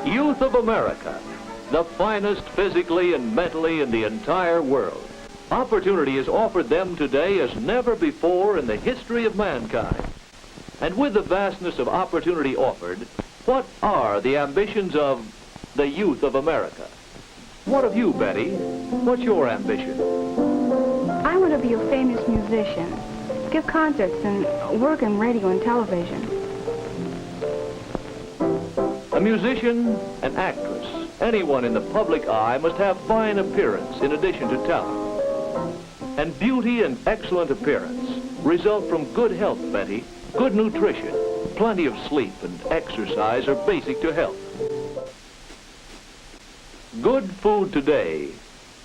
Youth of America, the finest physically and mentally in the entire world. Opportunity is offered them today as never before in the history of mankind. And with the vastness of opportunity offered, what are the ambitions of the youth of America? What of you, Betty? What's your ambition? I want to be a famous musician, give concerts and work in radio and television. A musician, an actress, anyone in the public eye must have fine appearance in addition to talent. And beauty and excellent appearance result from good health, Betty. Good nutrition, plenty of sleep, and exercise are basic to health. Good food today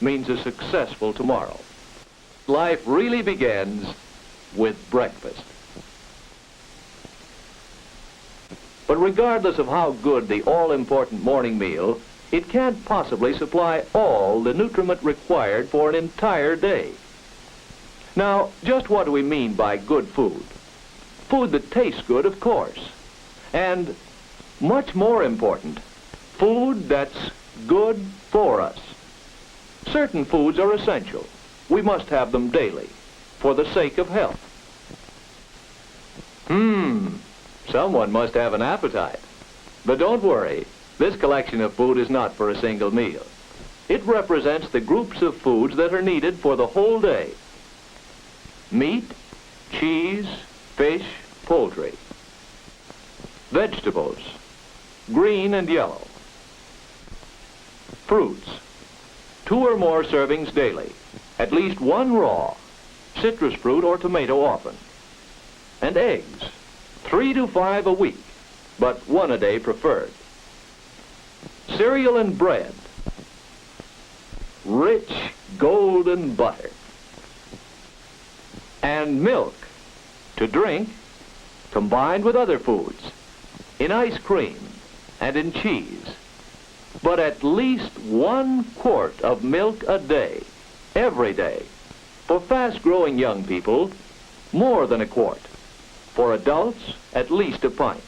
means a successful tomorrow. Life really begins with breakfast. But regardless of how good the all-important morning meal, it can't possibly supply all the nutriment required for an entire day. Now, just what do we mean by good food? Food that tastes good, of course. And, much more important, food that's good for us. Certain foods are essential. We must have them daily, for the sake of health. Someone must have an appetite. But don't worry, this collection of food is not for a single meal. It represents the groups of foods that are needed for the whole day. Meat, cheese, fish, poultry. Vegetables, green and yellow. Fruits, 2 or more servings daily, at least 1 raw, citrus fruit or tomato often. And eggs, 3 to 5 a week, but 1 a day preferred. Cereal and bread, rich golden butter. And milk to drink, combined with other foods, in ice cream and in cheese. But at least 1 quart of milk a day, every day. For fast-growing young people, more than a quart. For adults, at least a pint.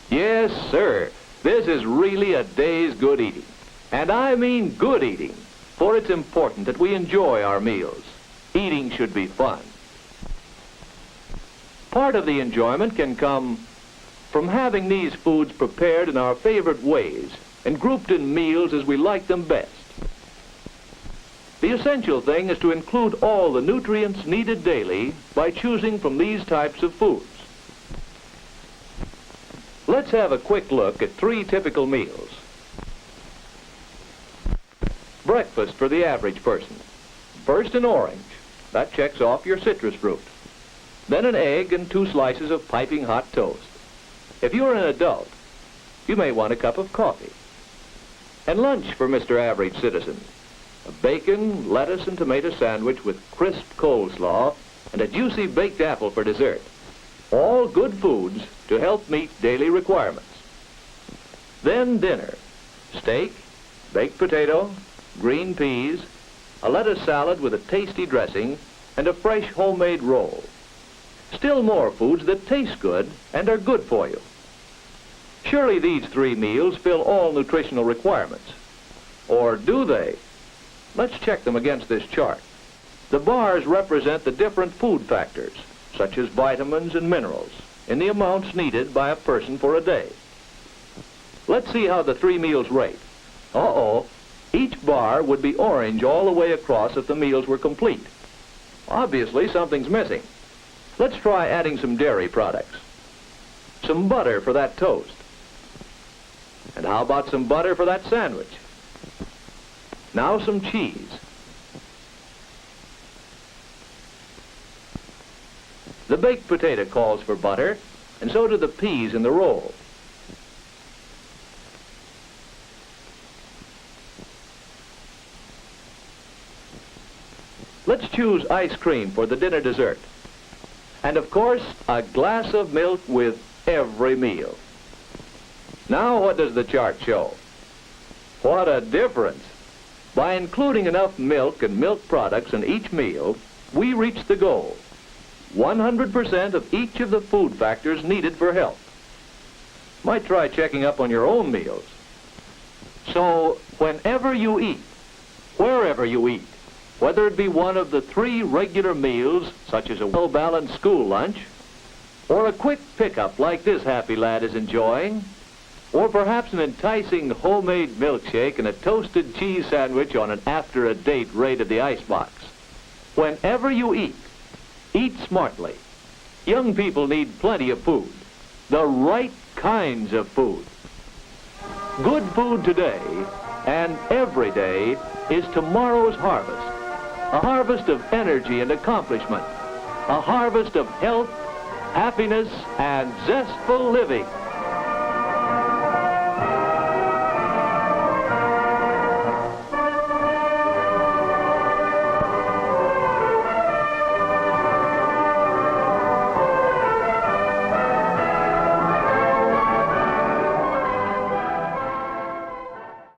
Yes, sir, this is really a day's good eating. And I mean good eating, for it's important that we enjoy our meals. Eating should be fun. Part of the enjoyment can come from having these foods prepared in our favorite ways and grouped in meals as we like them best. The essential thing is to include all the nutrients needed daily by choosing from these types of foods. Let's have a quick look at 3 typical meals. Breakfast for the average person. First, an orange. That checks off your citrus fruit. Then an egg and 2 slices of piping hot toast. If you're an adult, you may want a cup of coffee. And lunch for Mr. Average Citizen. A bacon, lettuce, and tomato sandwich with crisp coleslaw and a juicy baked apple for dessert. All good foods to help meet daily requirements. Then dinner. Steak, baked potato, green peas, a lettuce salad with a tasty dressing, and a fresh homemade roll. Still more foods that taste good and are good for you. Surely these 3 meals fill all nutritional requirements. Or do they? Let's check them against this chart. The bars represent the different food factors, such as vitamins and minerals, in the amounts needed by a person for a day. Let's see how the 3 meals rate. Each bar would be orange all the way across if the meals were complete. Obviously, something's missing. Let's try adding some dairy products. Some butter for that toast. And how about some butter for that sandwich? Now some cheese. The baked potato calls for butter, and so do the peas in the roll. Let's choose ice cream for the dinner dessert. And of course, a glass of milk with every meal. Now what does the chart show? What a difference! By including enough milk and milk products in each meal, we reach the goal. 100% of each of the food factors needed for health. Might try checking up on your own meals. So, whenever you eat, wherever you eat, whether it be one of the 3 regular meals, such as a well-balanced school lunch, or a quick pickup like this happy lad is enjoying, or perhaps an enticing homemade milkshake and a toasted cheese sandwich on an after-a-date raid of the icebox. Whenever you eat smartly. Young people need plenty of food, the right kinds of food. Good food today and every day is tomorrow's harvest, a harvest of energy and accomplishment, a harvest of health, happiness, and zestful living.